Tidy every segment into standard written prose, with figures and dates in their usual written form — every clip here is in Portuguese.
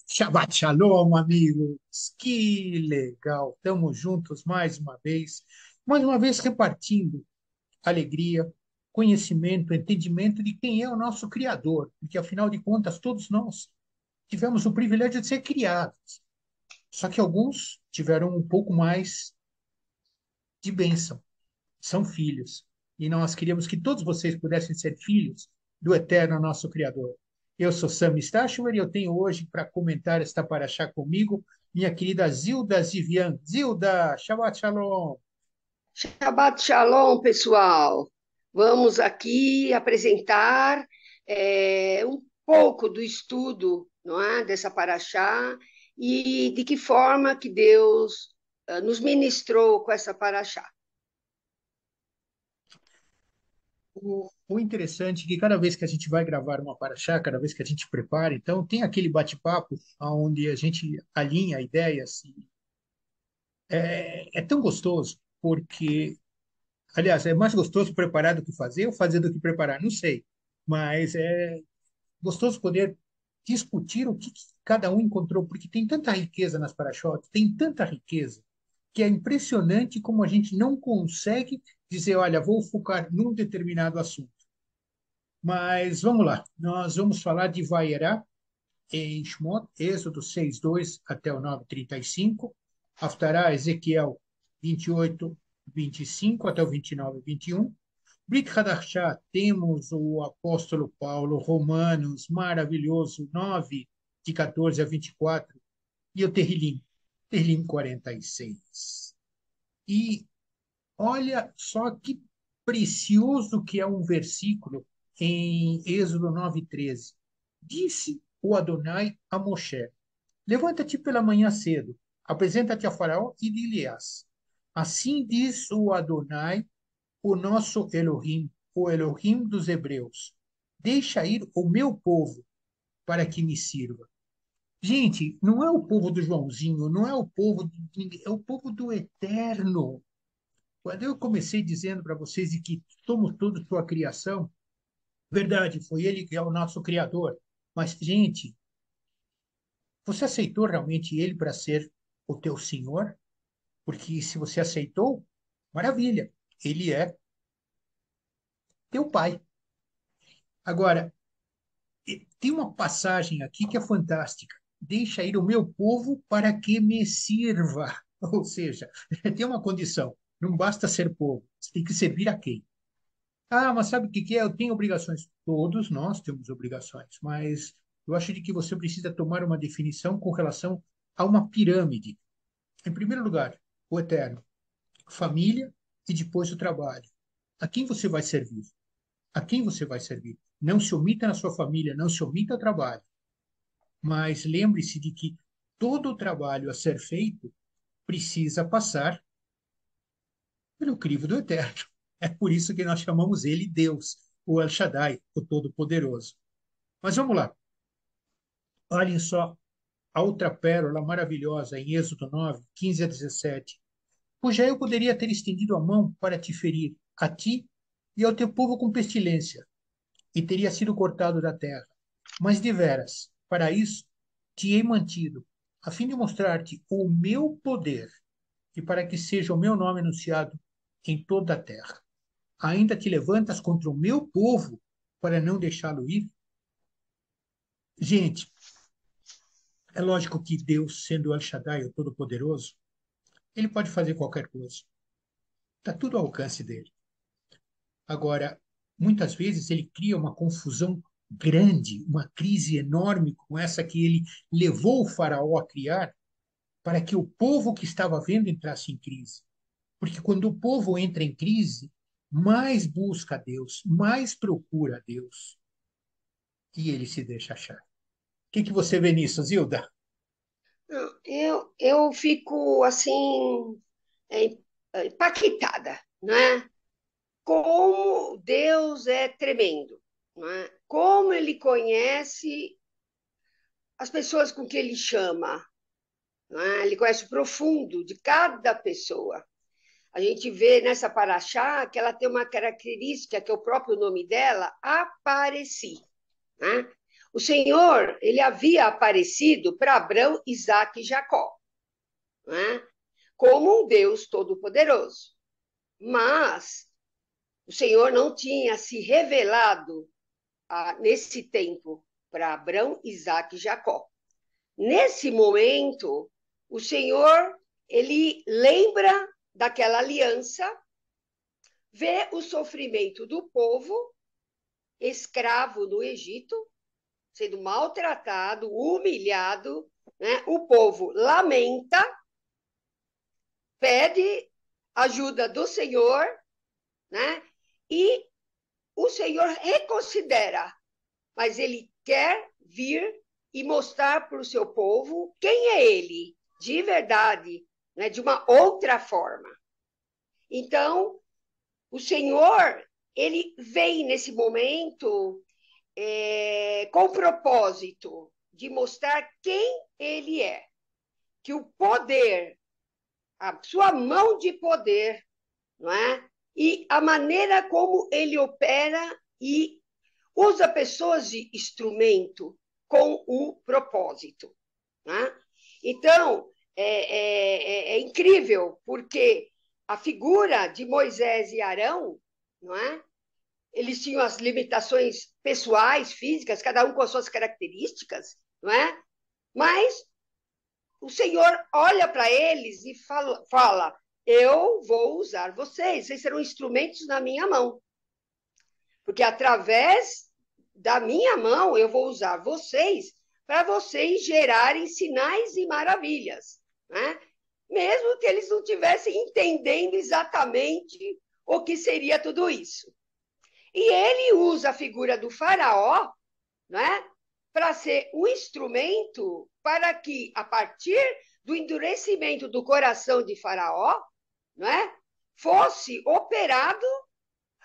Shabbat Shalom, amigos. Que legal. Estamos juntos mais uma vez repartindo alegria, conhecimento, entendimento de quem é o nosso Criador, porque afinal de contas todos nós tivemos o privilégio de ser criados. Só que alguns tiveram um pouco mais de bênção, são filhos. E nós queríamos que todos vocês pudessem ser filhos do eterno nosso Criador. Eu sou Sam Stachuer e eu tenho hoje para comentar esta paraxá comigo minha querida Zilda Zivian. Zilda, Shabbat Shalom. Shabbat Shalom, pessoal. Vamos aqui apresentar um pouco do estudo, não é, dessa paraxá e de que forma que Deus nos ministrou com essa paraxá. O interessante é que cada vez que a gente vai gravar uma paraxá, cada vez que a gente prepara, então tem aquele bate-papo onde a gente alinha ideias. É tão gostoso, porque, aliás, é mais gostoso preparar do que fazer ou fazer do que preparar, não sei. Mas é gostoso poder discutir o que cada um encontrou, porque tem tanta riqueza nas para-choques, tem tanta riqueza, que é impressionante como a gente não consegue dizer, olha, vou focar num determinado assunto. Mas vamos lá, nós vamos falar de Vaierá em Shmot, Êxodo 6:2 até o 9:35, Haftará, Ezequiel 28:25 até o 29:21. Brit Hadashah, temos o apóstolo Paulo, Romanos, maravilhoso, 9, de 14 a 24, e o Terrilim 46. E olha só que precioso que é um versículo em Êxodo 9:13. Disse o Adonai a Moshe: levanta-te pela manhã cedo, apresenta-te a Faraó e dile-ás: assim diz o Adonai, o nosso Elohim, o Elohim dos hebreus: deixa ir o meu povo para que me sirva. Gente, não é o povo do Joãozinho, não é o povo de ninguém, é o povo do Eterno. Quando eu comecei dizendo para vocês de que somos todos sua criação, verdade, foi ele que é o nosso criador. Mas, gente, você aceitou realmente ele para ser o teu senhor? Porque se você aceitou, maravilha, ele é teu pai. Agora, tem uma passagem aqui que é fantástica. Deixa ir o meu povo para que me sirva. Ou seja, tem uma condição. Não basta ser povo, você tem que servir a quem? Ah, mas sabe o que que é? Eu tenho obrigações. Todos nós temos obrigações, mas eu acho de que você precisa tomar uma definição com relação a uma pirâmide. Em primeiro lugar, o eterno, família e depois o trabalho. A quem você vai servir? A quem você vai servir? Não se omita na sua família, não se omita o trabalho. Mas lembre-se de que todo o trabalho a ser feito precisa passar pelo crivo do Eterno. É por isso que nós chamamos ele Deus, o El Shaddai, o Todo-Poderoso. Mas vamos lá. Olhem só a outra pérola maravilhosa em Êxodo 9, 15 a 17. Pois já eu poderia ter estendido a mão para te ferir, a ti e ao teu povo com pestilência, e teria sido cortado da terra. Mas deveras, para isso te hei mantido, a fim de mostrar-te o meu poder e para que seja o meu nome anunciado em toda a terra. Ainda te levantas contra o meu povo para não deixá-lo ir? Gente, é lógico que Deus, sendo El Shaddai, o Todo-Poderoso, ele pode fazer qualquer coisa. Está tudo ao alcance dele. Agora, muitas vezes ele cria uma confusão grande, uma crise enorme como essa que ele levou o faraó a criar, para que o povo que estava vendo entrasse em crise. Porque quando o povo entra em crise, mais busca a Deus, mais procura a Deus, e ele se deixa achar. O que você vê nisso, Zilda? Eu fico assim, é, impactada, não é? Como Deus é tremendo, não é? Como ele conhece as pessoas com que ele chama, não é? Ele conhece o profundo de cada pessoa. A gente vê nessa paraxá que ela tem uma característica que é o próprio nome dela, apareci, né? O Senhor, ele havia aparecido para Abraão, Isaque e Jacó, né? Como um Deus todo-poderoso. Mas o Senhor não tinha se revelado nesse tempo para Abraão, Isaque e Jacó. Nesse momento, o Senhor, ele lembra daquela aliança, vê o sofrimento do povo escravo no Egito, sendo maltratado, humilhado, né? O povo lamenta, pede ajuda do Senhor, né? E o Senhor reconsidera, mas ele quer vir e mostrar para o seu povo quem é ele, de verdade, né? De uma outra forma. Então, o Senhor, ele vem nesse momento com o propósito de mostrar quem ele é, que o poder, a sua mão de poder, não é? E a maneira como ele opera e usa pessoas de instrumento com o propósito. Né? Então, é incrível, porque a figura de Moisés e Arão, não é? Eles tinham as limitações pessoais, físicas, cada um com as suas características, não é? Mas o Senhor olha para eles e fala: eu vou usar vocês, vocês serão instrumentos na minha mão. Porque através da minha mão eu vou usar vocês para vocês gerarem sinais e maravilhas, né? Mesmo que eles não estivessem entendendo exatamente o que seria tudo isso. E ele usa a figura do faraó, né, para ser um instrumento para que, a partir do endurecimento do coração de Faraó, né, fosse operado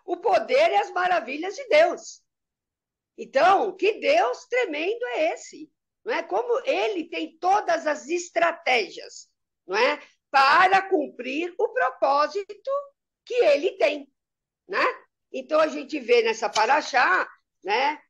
o poder e as maravilhas de Deus. Então, que Deus tremendo é esse? Não é? Como ele tem todas as estratégias, não é? Para cumprir o propósito que ele tem, né? Então a gente vê nessa paraxá, né,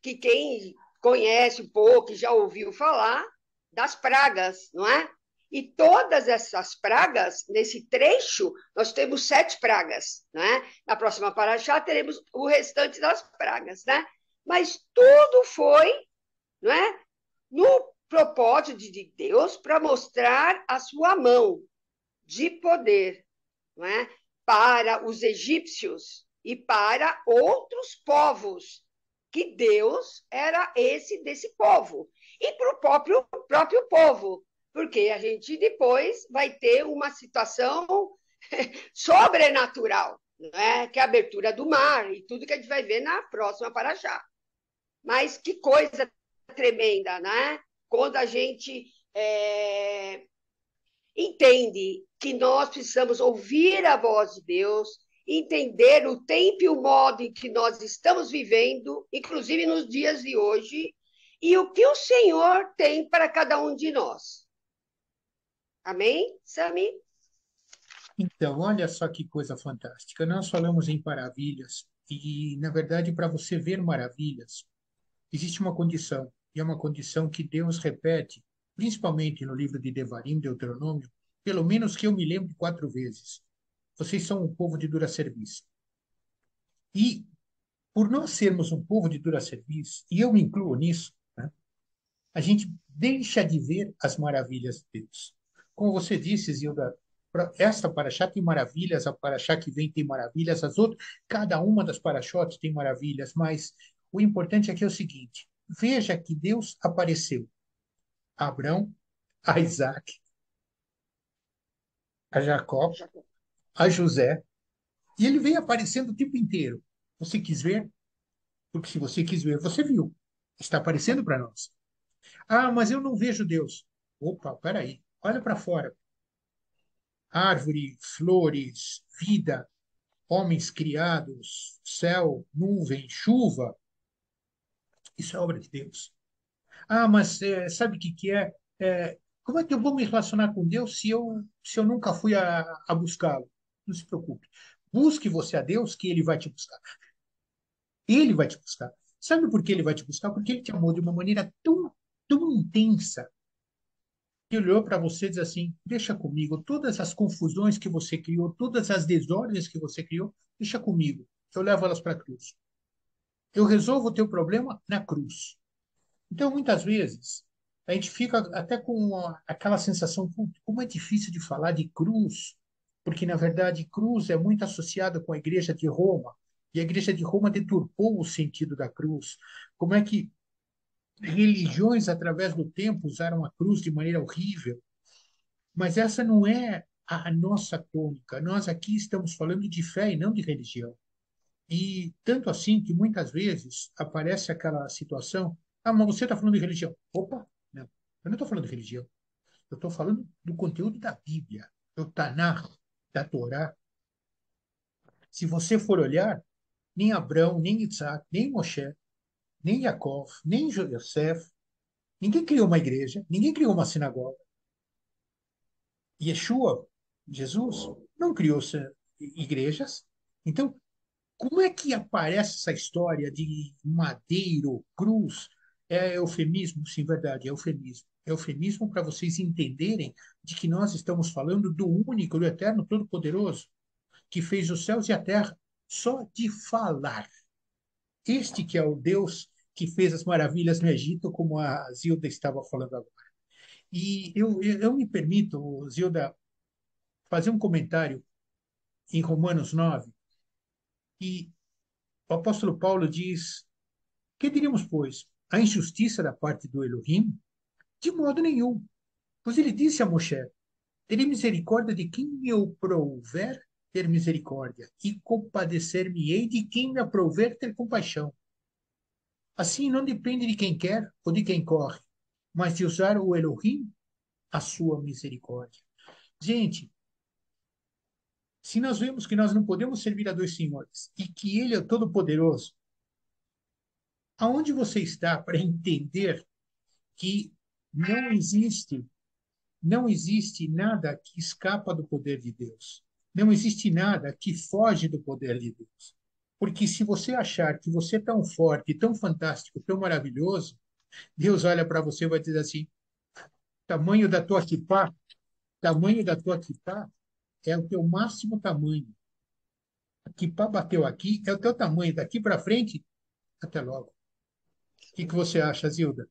que quem conhece um pouco, já ouviu falar das pragas, não é? E todas essas pragas, nesse trecho, nós temos 7 pragas, né? Na próxima paraxá teremos o restante das pragas, né? Mas tudo foi, não é? No propósito de Deus para mostrar a sua mão de poder, não é? Para os egípcios e para outros povos, que Deus era esse desse povo, e para o próprio povo, porque a gente depois vai ter uma situação sobrenatural, né? Que é a abertura do mar e tudo que a gente vai ver na próxima paraxá. Mas que coisa tremenda, né? Quando a gente entende que nós precisamos ouvir a voz de Deus, entender o tempo e o modo em que nós estamos vivendo, inclusive nos dias de hoje, e o que o Senhor tem para cada um de nós. Amém, Sami? Então, olha só que coisa fantástica. Nós falamos em maravilhas e, na verdade, para você ver maravilhas, existe uma condição, e é uma condição que Deus repete, principalmente no livro de Devarim, Deuteronômio, pelo menos que eu me lembro 4 vezes. Vocês são um povo de dura serviço. E, por nós sermos um povo de dura serviço, e eu me incluo nisso, né, a gente deixa de ver as maravilhas de Deus. Como você disse, Zilda, esta paraxá tem maravilhas, a paraxá que vem tem maravilhas, as outras, cada uma das paraxotes tem maravilhas, mas o importante aqui é o seguinte: veja que Deus apareceu a Abraão, a Isaac, a Jacó, a José, e ele vem aparecendo o tempo inteiro. Você quis ver? Porque se você quis ver, você viu. Está aparecendo para nós. Ah, mas eu não vejo Deus. Opa, peraí. Olha para fora. Árvore, flores, vida, homens criados, céu, nuvem, chuva. Isso é obra de Deus. Ah, mas sabe o que, que é? Como é que eu vou me relacionar com Deus se eu nunca fui a buscá-lo? Não se preocupe. Busque você a Deus, que ele vai te buscar. Ele vai te buscar. Sabe por que ele vai te buscar? Porque ele te amou de uma maneira tão intensa que olhou para você e diz assim: deixa comigo, todas as confusões que você criou, todas as desordens que você criou, deixa comigo, eu levo elas para a cruz. Eu resolvo o teu problema na cruz. Então, muitas vezes, a gente fica até com aquela sensação, como é difícil de falar de cruz, porque, na verdade, cruz é muito associada com a Igreja de Roma, e a Igreja de Roma deturpou o sentido da cruz. Como é que religiões, através do tempo, usaram a cruz de maneira horrível, mas essa não é a nossa tônica. Nós aqui estamos falando de fé e não de religião. E tanto assim que muitas vezes aparece aquela situação: ah, mas você está falando de religião. Opa, não, eu não estou falando de religião. Eu estou falando do conteúdo da Bíblia, do Tanar, da Torá. Se você for olhar, nem Abraão, nem Isaac, nem Moshe, nem Jacó, nem José, ninguém criou uma igreja, ninguém criou uma sinagoga. Yeshua, Jesus, não criou igrejas. Então, como é que aparece essa história de madeiro, cruz? É eufemismo? Sim, verdade, é eufemismo. É eufemismo para vocês entenderem de que nós estamos falando do único, do eterno, todo-poderoso, que fez os céus e a terra só de falar. Este que é o Deus que fez as maravilhas no Egito, como a Zilda estava falando agora. E eu me permito, Zilda, fazer um comentário em Romanos 9, e o apóstolo Paulo diz: que diríamos, pois? A injustiça da parte do Elohim? De modo nenhum. Pois ele disse a Moshe: terei misericórdia de quem me aprouver ter misericórdia, e compadecer-me-ei de quem me aprouver ter compaixão. Assim, não depende de quem quer ou de quem corre, mas de usar o Elohim a sua misericórdia. Gente, se nós vemos que nós não podemos servir a dois senhores e que ele é o Todo-Poderoso, aonde você está para entender que não existe não existe nada que escapa do poder de Deus. Não existe nada que foge do poder de Deus. Porque se você achar que você é tão forte, tão fantástico, tão maravilhoso, Deus olha para você e vai dizer assim: tamanho da tua kippah é o teu máximo tamanho. A kippah bateu aqui, é o teu tamanho. Daqui para frente, até logo. O que você acha, Zilda?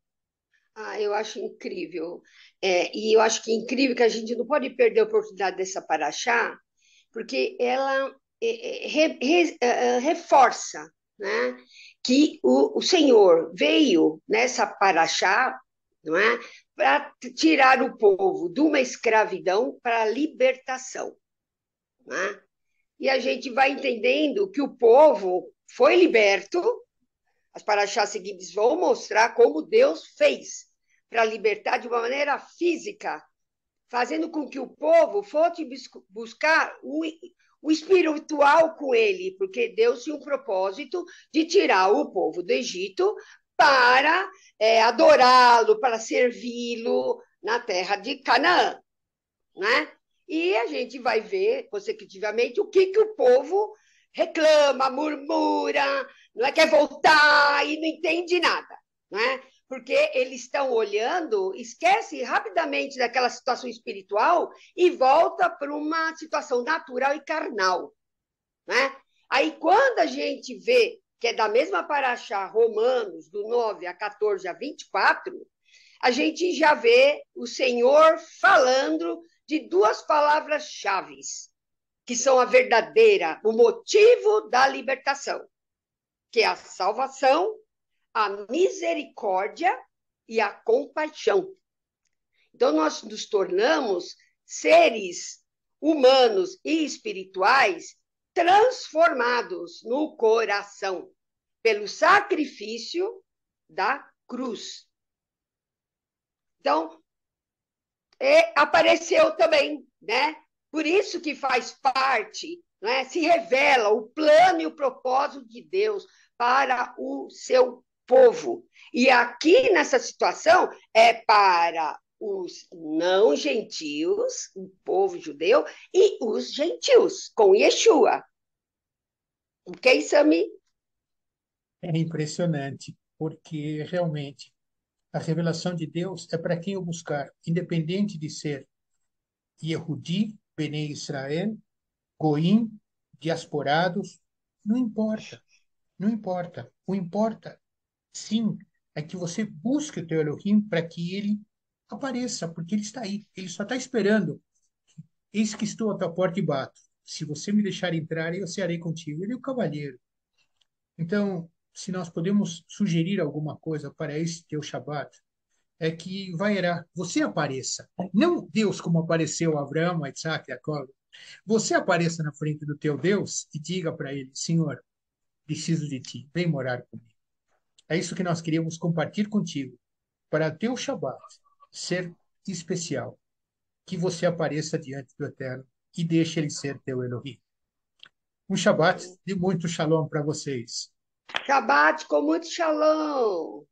Ah, eu acho incrível. E eu acho que é incrível que a gente não pode perder a oportunidade dessa paraxá, porque ela reforça, né, que o Senhor veio nessa paraxá, não é, para tirar o povo de uma escravidão para a libertação, né? E a gente vai entendendo que o povo foi liberto. As paraxás seguintes vão mostrar como Deus fez para libertar de uma maneira física, fazendo com que o povo fosse buscar o espiritual com ele, porque Deus tinha um propósito de tirar o povo do Egito para adorá-lo, para servi-lo na terra de Canaã, né? E a gente vai ver, consecutivamente, o que o povo reclama, murmura, não é, quer voltar e não entende nada, não é? Porque eles estão olhando, esquece rapidamente daquela situação espiritual e volta para uma situação natural e carnal, né? Aí quando a gente vê que é da mesma paraxá Romanos, do 9 a 14 a 24, a gente já vê o Senhor falando de duas palavras-chave, que são a verdadeira, o motivo da libertação, que é a salvação, a misericórdia e a compaixão. Então, nós nos tornamos seres humanos e espirituais transformados no coração pelo sacrifício da cruz. Então, apareceu também, né? Por isso que faz parte, né? Se revela o plano e o propósito de Deus para o seu povo. E aqui nessa situação é para os não gentios, o povo judeu, e os gentios, com Yeshua. Ok, Sami? É impressionante, porque realmente a revelação de Deus é para quem o buscar, independente de ser Yehudi, Bnei Israel, Goim, diasporados, não importa, não importa. O importa, sim, é que você busque o teu Elohim para que ele apareça, porque ele está aí, ele só está esperando. Eis que estou à tua porta e bato. Se você me deixar entrar, eu cearei contigo. Ele é o cavalheiro. Então, se nós podemos sugerir alguma coisa para esse teu Shabat, é que você apareça. Não Deus como apareceu a Abraão, a Isaac, a Jacob. Você apareça na frente do teu Deus e diga para ele: Senhor, preciso de ti, vem morar comigo. É isso que nós queríamos compartilhar contigo, para teu Shabat ser especial, que você apareça diante do Eterno e deixe ele ser teu Elohim. Um Shabat de muito shalom para vocês. Shabbat com muito shalom.